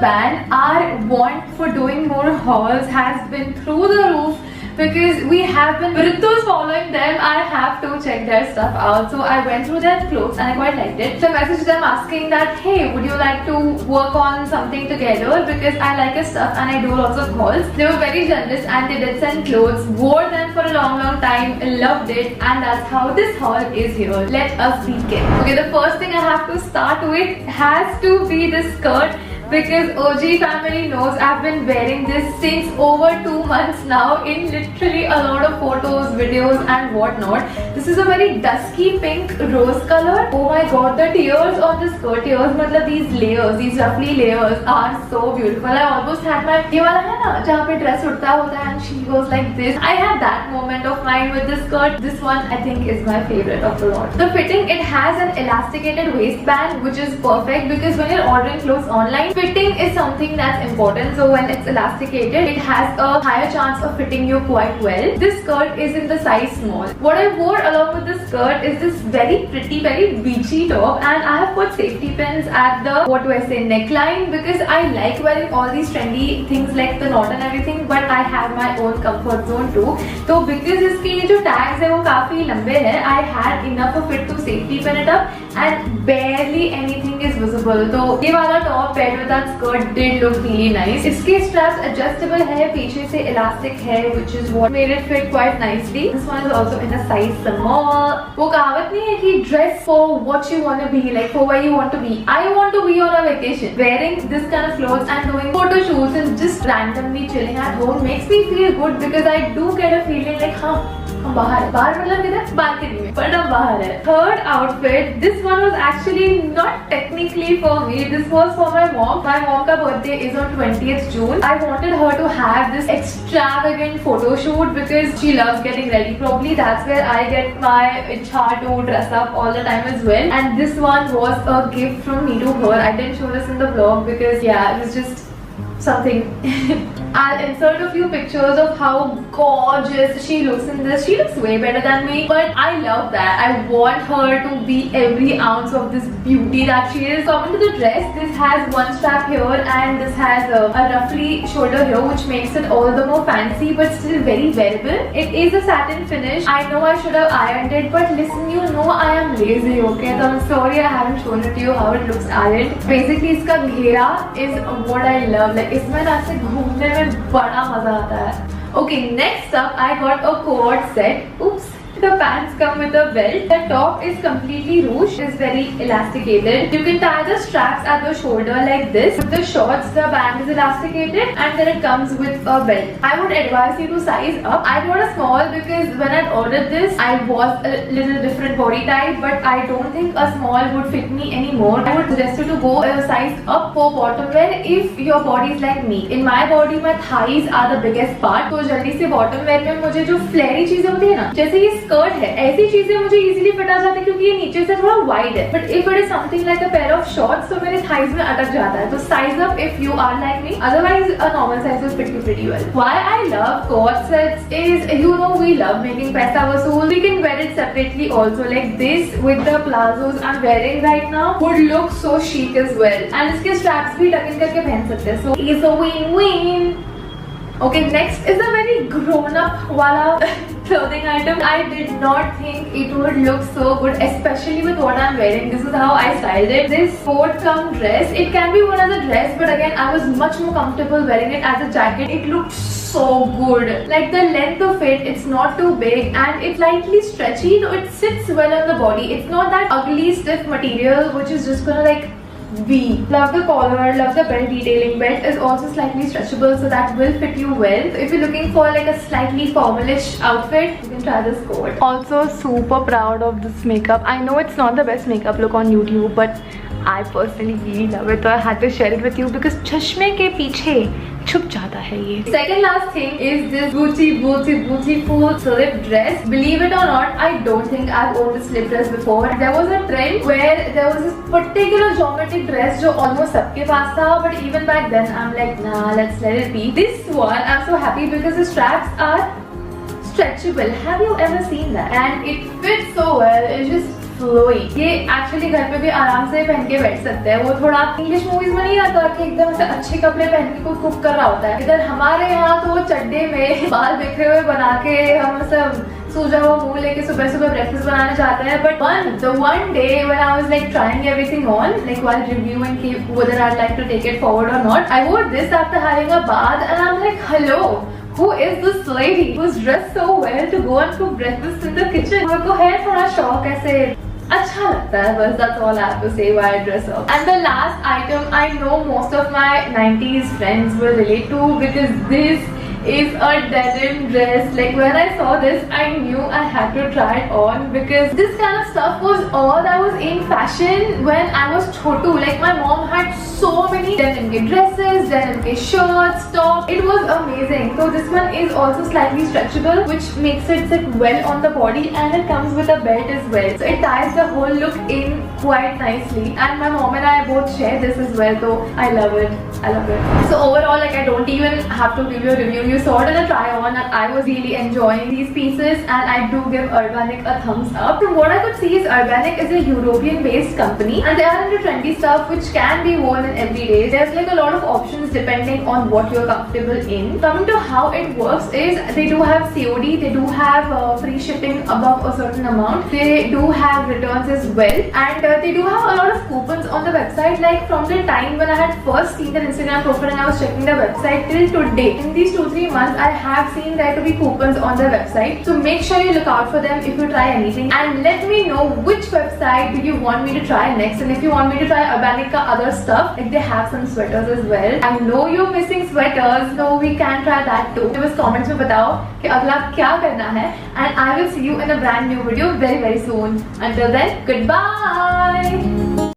band, our want for doing more hauls has been through the roof because we have been Ritus following them. I have to check their stuff out. So I went through their clothes and I quite liked it. So I messaged them asking that, hey, would you like to work on something together, because I like your stuff and I do lots of hauls. They were very generous and they did send clothes, wore them for a long time, loved it, and that's how this haul is here. Let us begin. Okay, the first thing I have to start with has to be this skirt, because OG family knows I've been wearing this since over 2 months now in literally a lot of photos, videos and whatnot. This is a very dusky pink rose color. Oh my god, the tears on this skirt, these layers, these roughly layers are so beautiful. I almost had my ये वाला है ना जहाँ पे dress उड़ता होता है and she goes like this. I had that moment of mine with this skirt. This one I think is my favorite of the lot. The fitting, it has an elasticated waistband which is perfect, because when you're ordering clothes online, fitting is something that's important. So when it's elasticated, it has a higher chance of fitting you quite well. This skirt is in the size small. What I wore along with this skirt is this very pretty, very beachy top, and I have put safety pins at the, neckline, because I like wearing all these trendy things like the knot and everything, but I have my own comfort zone too. So because इसके ये जो tags है वो काफी लंबे हैं, I had enough of it to safety pin it up and barely anything is visible. तो ये वाला top paired with that skirt did look really nice. इसके straps adjustable है, पीछे से elastic है, which is what made it fit quite nicely. This one is also in a size small. वो कहावत नहीं है कि dress for what you want to be, like for where you want to be. I want to be on a vacation. Wearing this kind of clothes and doing photo shoots and just randomly chilling at home makes me feel good, because I do get a feeling like हाँ हम बाहर मतलब किधर balcony में, पर हम बाहर है. Third outfit, this one was actually not technically for me. This was for my mom. My mom का birthday is on 20th June. I wanted her to have this extravagant photo shoot because she loves getting ready. Probably that's where I get my itcha to dress up all the time as well. And this one was a gift from me to her. I didn't show this in the vlog because yeah, it was just something. I'll insert a few pictures of how gorgeous she looks in this. She looks way better than me, but I love that. I want her to be every ounce of this beauty that she is. Coming to the dress, this has one strap here and this has a roughly shoulder here, which makes it all the more fancy but still very wearable. It is a satin finish. I know I should have ironed it, but listen, you know I am lazy, okay? So I'm sorry I haven't shown it to you how it looks ironed. Basically, इसका घेरा is what I love. Like इसमें ना से घूमने में बड़ा मजा आता है. Okay, next up I got a cord set. Oops. The pants come with a belt. The top is completely ruched. It's very elasticated. You can tie the straps at the shoulder like this. With the shorts, the band is elasticated and then it comes with a belt. I would advise you to size up. I bought a small because when I ordered this, I was a little different body type, but I don't think a small would fit me anymore. I would suggest you to go a size up for bottom wear if your body is like me. In my body, my thighs are the biggest part. तो जल्दी से bottom wear में मुझे जो flary चीजें होती है ना, जैसे ये स्कर्ट है, ऐसी चीजें मुझे इजीली फिट आ जाती है क्योंकि ये नीचे से थोड़ा वाइड है. But if it is something like a pair of shorts तो मेरे थाइज में अटक जाता है. तो size up if you are like me, otherwise a normal size will fit you pretty well. Why I love cord sets is, you know, we love making पैसा वसूल. We can wear it separately also, like this with the plazos I'm wearing right now would look so chic as well. And इसके straps भी tuck in करके पहन सकते हैं. So it's a win-win. Okay, next is a very grown-up wala clothing item. I did not think it would look so good, especially with what I'm wearing. This is how I styled it. This sport come dress. It can be worn as a dress, but again, I was much more comfortable wearing it as a jacket. It looked so good. Like the length of it, it's not too big and it's slightly stretchy. So it sits well on the body. It's not that ugly, stiff material which is just gonna like V. Love the collar, love the belt detailing. Belt is also slightly stretchable, so that will fit you well. So if you're looking for like a slightly formalish outfit, you can try this coat. Also super proud of this makeup. I know it's not the best makeup look on YouTube, but I personally really love it. So I had to share it with you because चश्मे के पीछे छुप जाता है ये. Second last thing is this beautiful slip dress. Believe it or not, I don't think I've owned a slip dress before. There was a trend where there was this particular geometric dress जो almost सबके पास था, but even back then I'm like nah, let's let it be. This one I'm so happy because the straps are stretchable. Have you ever seen that? And it fits so well. It just flowy. ये actually घर पे भी आराम से पहन के बैठ सकते हैं। वो थोड़ा इंग्लिश मूवीज में नहीं आता कि एकदम से अच्छे कपड़े पहन के कोई कुक कर रहा होता है। इधर हमारे यहाँ तो चड्डे में बाल बिखरे हुए बना के हम सब सूजा हुआ मुंह लेके सुबह सुबह ब्रेकफास्ट बनाने जाते हैं। But one day when I was like trying everything on, like while reviewing whether I'd like to take it forward or not, I wore this after having a bath and I'm like, hello, who is this lady who's dressed so well to go and cook breakfast in the kitchen? मेरे को है थोड़ा शौक ऐसे अच्छा लगता है बस। That's all I have to say why I dress up. And the last item I know most of my 90s friends will relate to because this is a denim dress. Like when I saw this, I knew I had to try it on because this kind of stuff was all that was in fashion when I was chotu. Like my mom had so many denim ke dresses, denim ke shirts, tops. It was amazing. So this one is also slightly stretchable, which makes it sit well on the body, and it comes with a belt as well. So it ties the whole look in quite nicely. And my mom and I both share this as well, so I love it. I love it. So overall, like I don't even have to give you a review. You saw it in a try on and I was really enjoying these pieces, and I do give Urbanic a thumbs up. From what I could see is Urbanic is a European based company and they are into trendy stuff which can be worn in every day. There's like a lot of options depending on what you're comfortable in. Coming to how it works is they do have COD, they do have free shipping above a certain amount, they do have returns as well, and they do have a lot of coupons on the website. Like from the time when I had first seen their Instagram profile and I was checking the website till today, in these 2-3 months I have seen there to be coupons on their website, so make sure you look out for them if you try anything, and let me know which website do you want me to try next, and if you want me to try Urbanic ka other stuff, like they have some sweaters as well. I know you're missing sweaters, so we can try that too. तो बस comments में बताओ कि अगला क्या करना है, and I will see you in a brand new video very soon. Until then, goodbye.